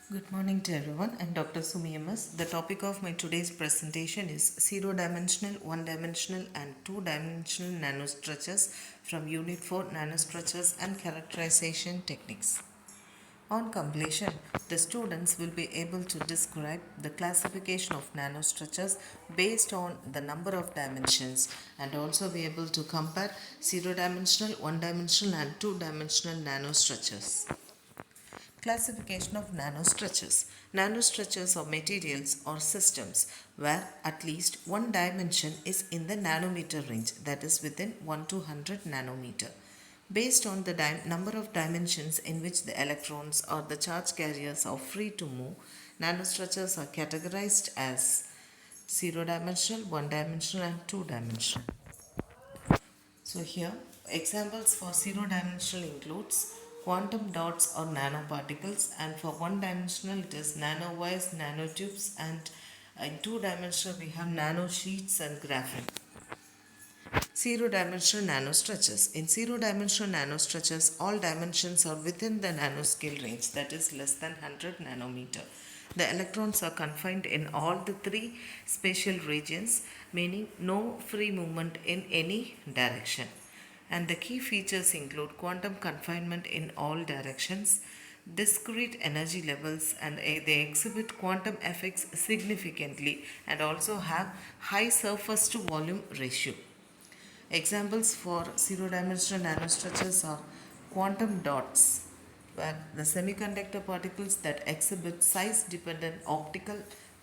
Good morning to everyone. I'm Dr. Sumi MS. The topic of my today's presentation is zero-dimensional, one-dimensional and two-dimensional nanostructures from Unit 4 Nanostructures and Characterization Techniques. On completion, the students will be able to describe the classification of nanostructures based on the number of dimensions and also be able to compare zero-dimensional, one-dimensional and two-dimensional nanostructures. Classification of nanostructures. Nanostructures are materials or systems where at least one dimension is in the nanometer range, that is within 1 to 100 nanometer. Based on the number of dimensions in which the electrons or the charge carriers are free to move, nanostructures are categorized as zero-dimensional, one-dimensional and two-dimensional. So here, examples for zero-dimensional includes quantum dots or nanoparticles, and for one-dimensional it is nanowires, nanotubes, and in two-dimensional we have nanosheets and graphene. Zero-dimensional nanostructures. In zero-dimensional nanostructures, all dimensions are within the nanoscale range, that is less than 100 nanometer. The electrons are confined in all the three spatial regions, meaning no free movement in any direction. And the key features include quantum confinement in all directions, discrete energy levels, and they exhibit quantum effects significantly and also have high surface to volume ratio. Examples for zero-dimensional nanostructures are quantum dots, where the semiconductor particles that exhibit size-dependent optical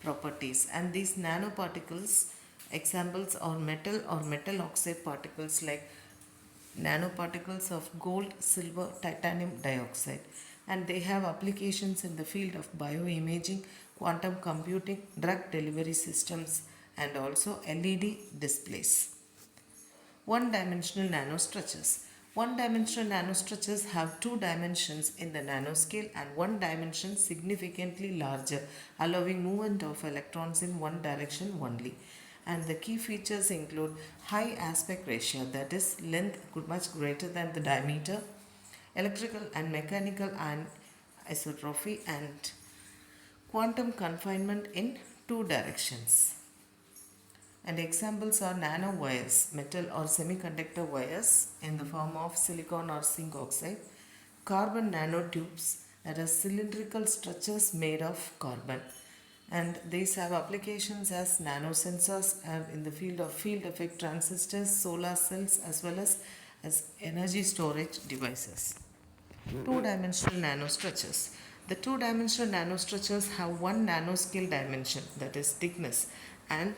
properties, and these nanoparticles examples are metal or metal oxide particles like nanoparticles of gold, silver, titanium dioxide, and they have applications in the field of bioimaging, quantum computing, drug delivery systems, and also LED displays. One-dimensional nanostructures. One-dimensional nanostructures have two dimensions in the nanoscale and one dimension significantly larger, allowing movement of electrons in one direction only. And the key features include high aspect ratio, that is length much greater than the diameter, electrical and mechanical anisotropy, and quantum confinement in two directions. And examples are nanowires, metal or semiconductor wires in the form of silicon or zinc oxide, carbon nanotubes, that are cylindrical structures made of carbon. And these have applications as nanosensors in the field of field effect transistors, solar cells, as well as energy storage devices. Two-dimensional nanostructures. The two-dimensional nanostructures have one nanoscale dimension, that is thickness, and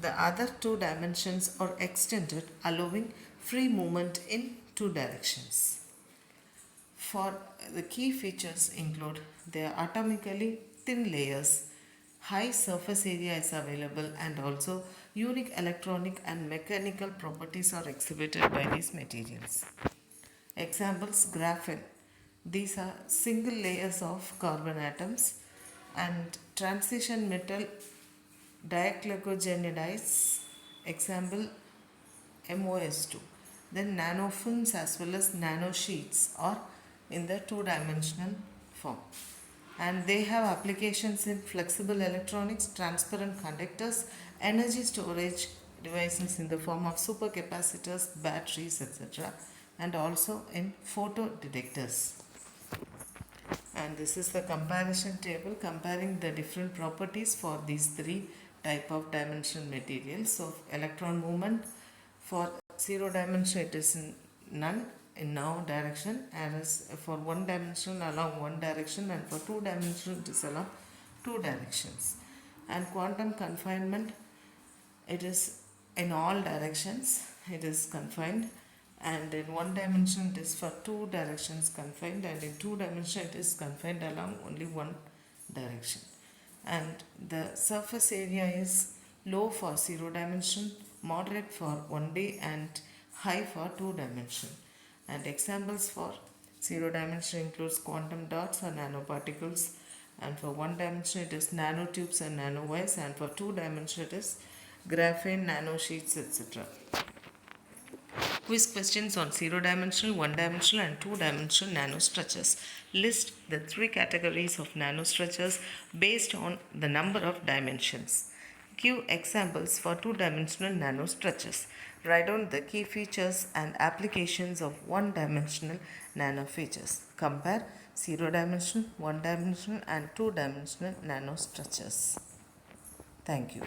the other two dimensions are extended, allowing free movement in two directions. For the key features include they are atomically thin layers, high surface area is available, and also unique electronic and mechanical properties are exhibited by these materials. Examples graphene. These are single layers of carbon atoms, and transition metal dichlorogenides, example MOS2. Then nanofilms as well as nanosheets are in the two-dimensional form. And they have applications in flexible electronics, transparent conductors, energy storage devices in the form of supercapacitors, batteries, etc., and also in photo detectors. And this is the comparison table comparing the different properties for these three type of dimensional materials. So electron movement, for zero dimension it is none in now direction, whereas for one dimension along one direction, and for two dimension it is along two directions. And quantum confinement, it is in all directions it is confined, and in one dimension it is for two directions confined, and in two dimension it is confined along only one direction. And the surface area is low for zero dimension, moderate for 1D, and high for two dimension. And examples for zero dimension includes quantum dots or nanoparticles, and for one dimension it is nanotubes and nanowires, and for two dimension it is graphene, nanosheets, etc. Quiz questions on zero-dimensional, one-dimensional and two-dimensional nanostructures. List the three categories of nanostructures based on the number of dimensions. Give examples for two-dimensional nanostructures. Write down the key features and applications of one-dimensional nanofeatures. Compare zero-dimensional, one-dimensional and two-dimensional nanostructures. Thank you.